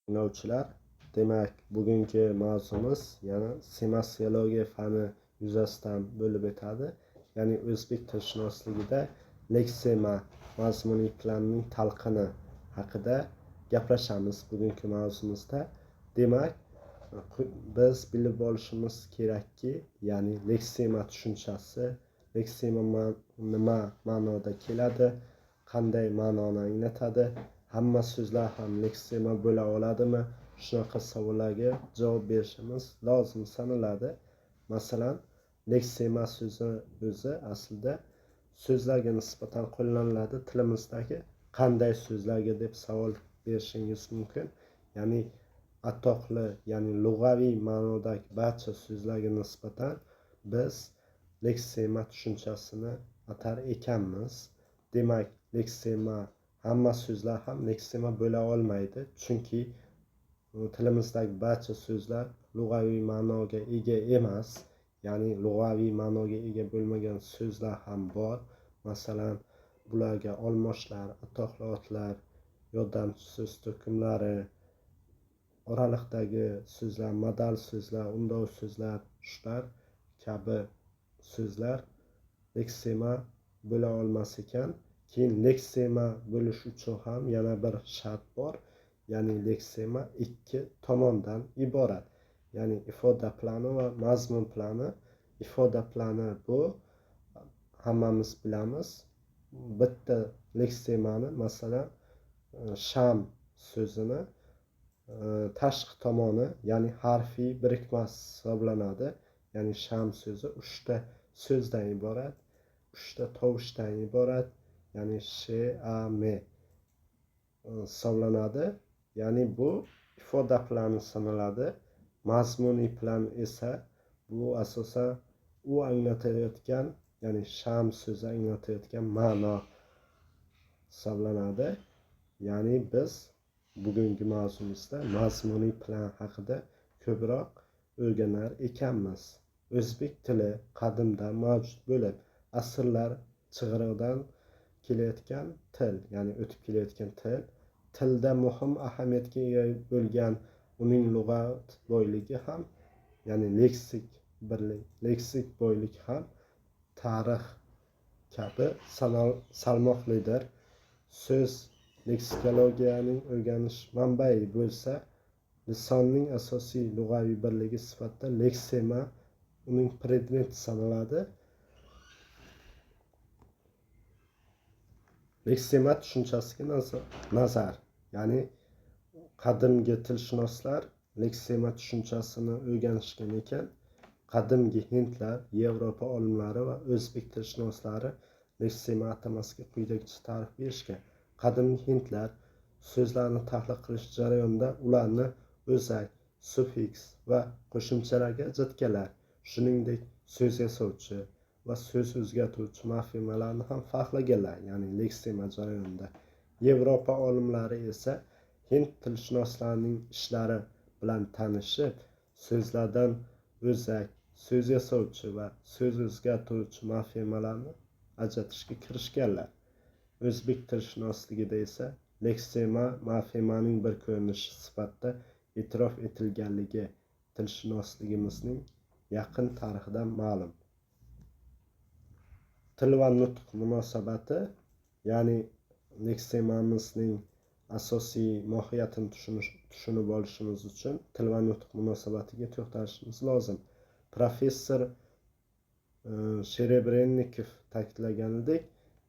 Tinglovchilar, demak, bugungi mavzumiz yana semasiologiya fani yuzasidan bo'lib o'tadi. Ya'ni o'zbek tilshunosligida leksema mazmuniy planning talqini haqida gaplashamiz bugungi mavzumizda. Demak, biz bilib olishimiz kerakki, ya'ni leksema tushunchasi, leksema nima ma'noda keladi, qanday ma'noni anglatadi, hamma so'zlar ham leksema bo'la oladimi? Shunaqa savollarga javob berishimiz lozim sanaladi. Masalan, leksema so'zi o'zi aslida so'zlarga nisbatan qo'llaniladi. Tilimizdagi qanday so'zlarga deb savol berishingiz mumkin. Ya'ni atoqli, ya'ni lug'aviy ma'nodagi barcha so'zlarga nisbatan biz leksema tushunchasini atar ekanmiz. Demak, leksema hamma so'zlar ham leksema bo'la olmaydi, chunki tilimizdagi barcha so'zlar lug'aviy ma'noga ega emas. Ya'ni lug'aviy ma'noga ega bo'lmagan so'zlar ham bor. Masalan, bularga olmoshlar, atoqli otlar, yordamchi so'z to'qimlari, oraliqdagi so'zlar, modal so'zlar, undov so'zlar, shular kabi so'zlar leksema bo'la olmas ekan. Keyin leksema bo'lish uchun ham yana bir shart bor. Ya'ni leksema ikki tomondan iborat. Ya'ni ifoda plani va mazmun plani. Ifoda plani bu hammamiz bilamiz. Bitta leksemani, masalan, sham so'zini tashqi tomoni, ya'ni harfiy birikmasi hisoblanadi. Ya'ni sham so'zi 3 ta so'zdan iborat, 3 ta tovushdan iborat. Ya'ni sh, a, me hisoblanadi. Ya'ni bu ifoda plani sanaladi. Mazmuniy plan esa bu asosan u anglatayotgan, ya'ni sham so'zi anglatayotgan ma'no hisoblanadi. Ya'ni biz bugungi mavzumizda mazmuniy plan haqida ko'proq o'rganar ekanmiz. O'zbek tili qadimdan mavjud bo'lib, asrlar chig'iriqdan kelayotgan til, ya'ni o'tib kelayotgan til, tilda muhim ahamiyatga ega bo'lgan uning lug'at boyligi ham, ya'ni leksik boylik ham tarix kabi salmoqlidir. So'z leksikologiyaning o'rganish manbai bo'lsa, lisonning asosiy lug'aviy birligi sifatida leksema uning predmeti sanaladi. Leksema tushunchasiga nazar. Ya'ni qadimgi tilshunoslar leksema tushunchasini o'rganishgan ekan. Qadimgi hindlar, Yevropa olimlari va o'zbek tilshunoslari leksema atamasiga quyidagicha ta'rif berishgan. Qadimgi hindlar so'zlarni tahlil qilish jarayonida ularni o'zak, sufiks va qo'shimchalarga ajratganlar. Shuningdek, so'z yasovchi va so'z o'zgartiruvchi morfemalarni ham farqlaganlar, ya'ni leksema jarayonida. Yevropa olimlari esa hind tilshunoslarining ishlari bilan tanishib, so'zlardan o'zak, so'z yasovchi va so'z o'zgartiruvchi morfemalarni ajratishga kirishganlar. O'zbek tilshunosligida esa leksema morfemaning bir ko'rinishi sifatida e'tirof etilganligi tilshunosligimizning yaqin tarixidan ma'lum. Til va nutq munosabati, ya'ni leksemamizning asosiy mohiyatini tushunib olishimiz uchun til va nutq munosabatiga to'xtalishimiz lozim. Professor Sherebrennikov ta'kidlaganidek,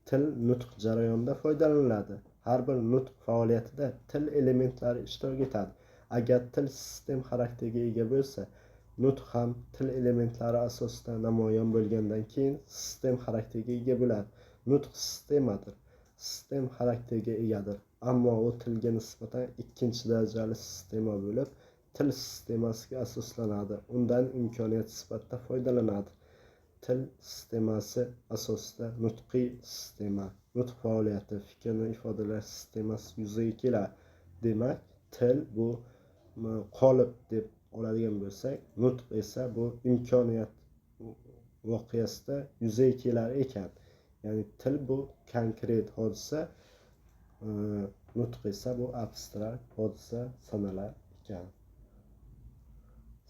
til nutq jarayonida foydalaniladi. Har bir nutq faoliyatida til elementlari ishtirok etadi. Agar til sistem xarakteriga ega bo'lsa, nutq ham til elementlari asosida namoyon bo'lgandan keyin sistem xarakteriga ega bo'ladi. Nutq sistemadir, sistem xarakteriga egadir, ammo u tilga nisbatan ikkinchi darajali sistema bo'lib, til sistemasiga asoslanadi. Undan imkoniyat sifatida foydalanadi. Til sistemasi asosida nutqiy sistema, nutq faoliyati, fikrni ifodalash sistemasi yuzaga keladi. Demak, til bu qolip deb oladigan bo'lsak, nutq esa bu imkoniyat voqeasida yuzaga kelar ekan. Ya'ni til bu konkret hodisa, nutq esa bu abstrakt hodisa sanalar ekan.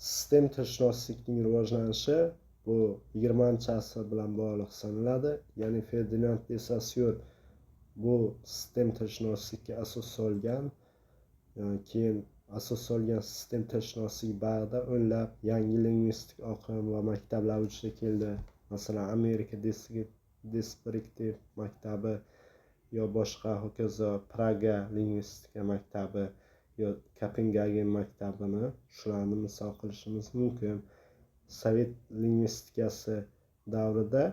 Sistem tilshunoslikning rivojlanishi bu 20-asr bilan bog'liq sanaladi. Ya'ni Ferdinand de Saussure bu sistem tilshunoslikka asos solgan, keyin asos solgan sistem tilshunosligi bag'ida o'nlab yangi lingvistik oqim va maktablar vujudga keldi. Masalan, Amerika deskriptiv maktabi yo boshqa hokazo Praga lingvistika maktabi yo Kopengagen maktabini shularni misol qilishimiz mumkin. Sovet lingvistikasi davrida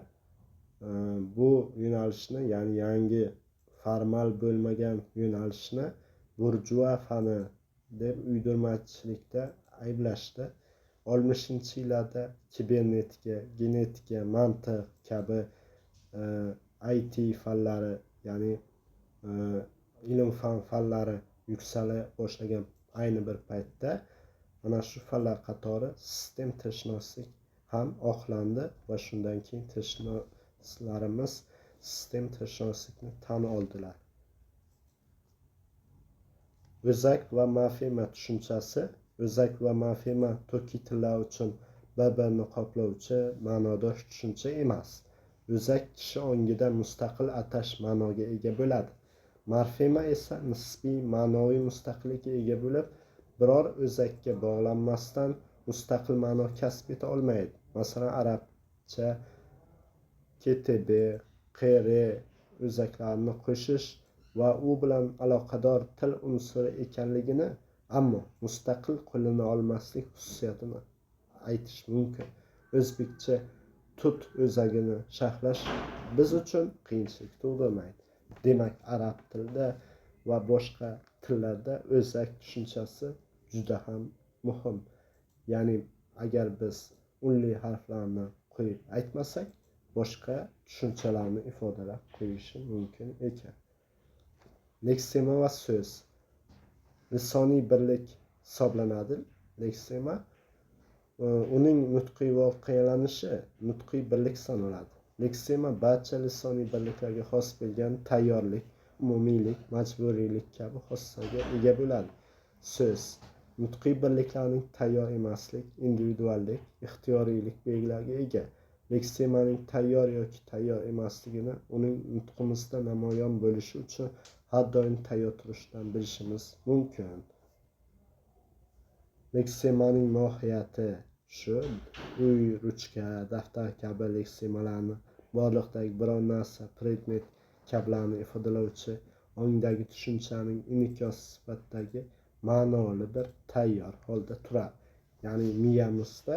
bu yo'nalishni, ya'ni yangi formal bo'lmagan yo'nalishni burjua fani deb uydirmachilikda ayblashdi. 60-yillarda kibernetika, genetika, mantiq kabi IT fanlari, ya'ni ilm fanlari yuksala boshlagan ayni bir paytda mana shu fanlar qatori sistem tilshunoslik ham oqlandi va shundan keyin tilshunoslarimiz sistem tilshunoslikni tan oldilar. O'zak va morfema tushunchasi. O'zak va morfema turkiy tillar uchun bir-birini qoplovchi ma'nodosh tushuncha emas. O'zak kishi ongida mustaqil atash ma'noga ega bo'ladi. Morfema esa nisbiy ma'noviy mustaqillikka ega bo'lib, biror o'zakka bog'lanmasdan mustaqil ma'no kasb eta olmaydi. Masalan, arabcha ktb, qr o'zaklarini qo'shish va u bilan aloqador til unsuri ekanligini, ammo mustaqil qo'llana olmaslik xususiyatini aytish mumkin. O'zbekcha tut o'zagini sharhlash biz uchun qiyinchilik tug'dirmaydi. Demak, arab tilida va boshqa tillarda o'zak tushunchasi juda ham muhim. Ya'ni agar biz unli harflarni qo'yib aytmasak, boshqa tushunchalarni ifodalab qo'yishi mumkin ekan. Leksema va so'z. Lisoniy birlik hisoblanadi. Leksema uning nutqiy voqealanishi nutqiy birlik sanaladi. Leksema barcha lisoniy birliklarga xos bo'lgan tayyorlik, umumiylik, majburiylik kabi xossaga ega bo'ladi. So'z nutqiy birliklarning tayyor emaslik, individuallik, ixtiyoriylik belgilariga ega. Leksemaning tayyor yoki tayyor emasligini uning nutqimizda namoyon bo'lishi uchun har doim tayyor turishdan bilishimiz mumkin. Leksemaning mohiyati shu: uy, ruchka, daftar kabi leksemalarni borliqdagi biror narsa, predmet kabilarni ifodalovchi ongdagi tushunchaning in'ikosi sifatidagi ma'noli bir tayyor holda turadi. Ya'ni miyamizda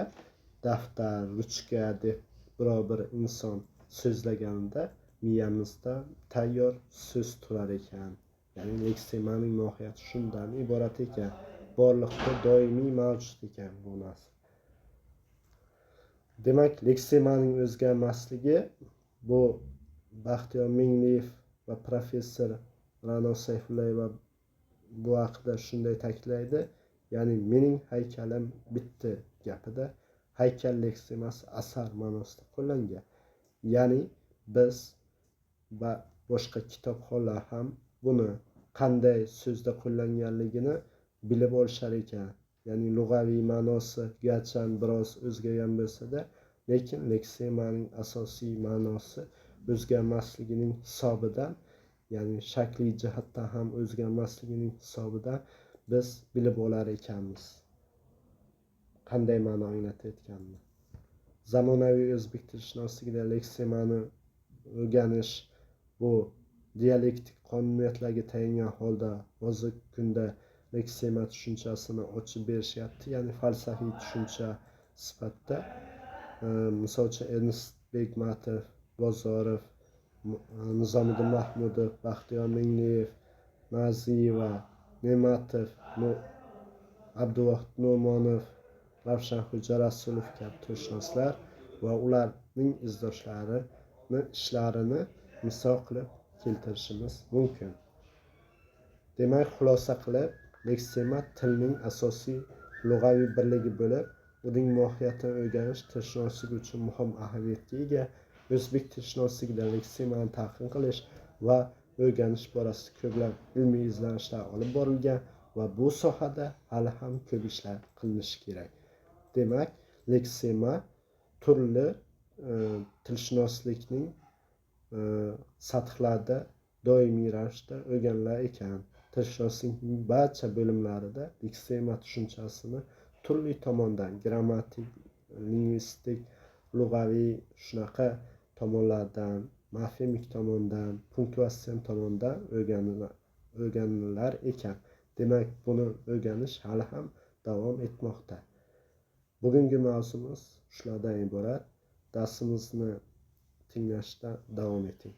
daftar, ruchka deb biror bir inson so'zlaganida miyamizda tayyor so'z turar ekan. Ya'ni leksemaning mohiyati shundan iborat ekan. Borliqda doimiy mavjud ekan bu narsa. Demak, leksemaning o'zgarmasligi bu Baxtiyor Mingliyev va professor Ra'no Sayfullayeva bu haqida shunday ta'kidlaydi. Ya'ni mening haykalim bitta gapida haykal leksemasi asar ma'nosida qo'llangan. Ya'ni biz va boshqa kitobxonlar ham buni qanday so'zda qo'llanganligini bilib olishar ekan. Ya'ni lug'aviy ma'nosi garchi biroz o'zgargan bo'lsa-da, lekin leksemaning asosiy ma'nosi o'zgarmasligining hisobidan, ya'ni shakliy jihatdan ham o'zgarmasligining hisobidan biz bilib olar ekanmiz qanday ma'no anglatayotganini. Zamonaviy o'zbek tilshunosligida leksemani o'rganish bu dialektik qonuniyatlarga tayangan holda hozirgi kunda leksema tushunchasini ochib berishyapti. Ya'ni falsafiy tushuncha sifatida misol uchun Ernst Bekmatov, Bozorov, Nizomiddin Mahmudov, Baxtiyor Mingliyev, Naziyeva, Ne'matov, Abduvohid No'monov, Ravshanxo'ja Rasulov kabi tilshunoslar va ularning izdoshlarining ishlarini misol qilib keltirishimiz mumkin. Demak, xulosa qilib, leksema tilning asosiy lug'aviy birligi bo'lib, uning mohiyatini o'rganish tilshunoslik uchun muhim ahamiyatga ega. O'zbek tilshunosligida leksemani talqin qilish va o'rganish borasida ko'plab ilmiy izlanishlar olib borilgan va bu sohada hali ham ko'p ishlar qilinishi kerak. Demak, leksema turli tilshunoslikning sathlarida doimiy ravishda o'rganilar ekan. Tilshunoslikning barcha bo'limlarida leksema tushunchasini turli tomondan grammatik, lingvistik, lug'aviy shunaqa tomonlardan, morfemik tomondan, punktuatsion tomondan o'rganilar ekan. Demak, buni o'rganish hali ham davom etmoqda. Bugungi mavzumiz shulardan iborat. Darsimizni tinglashda davom eting.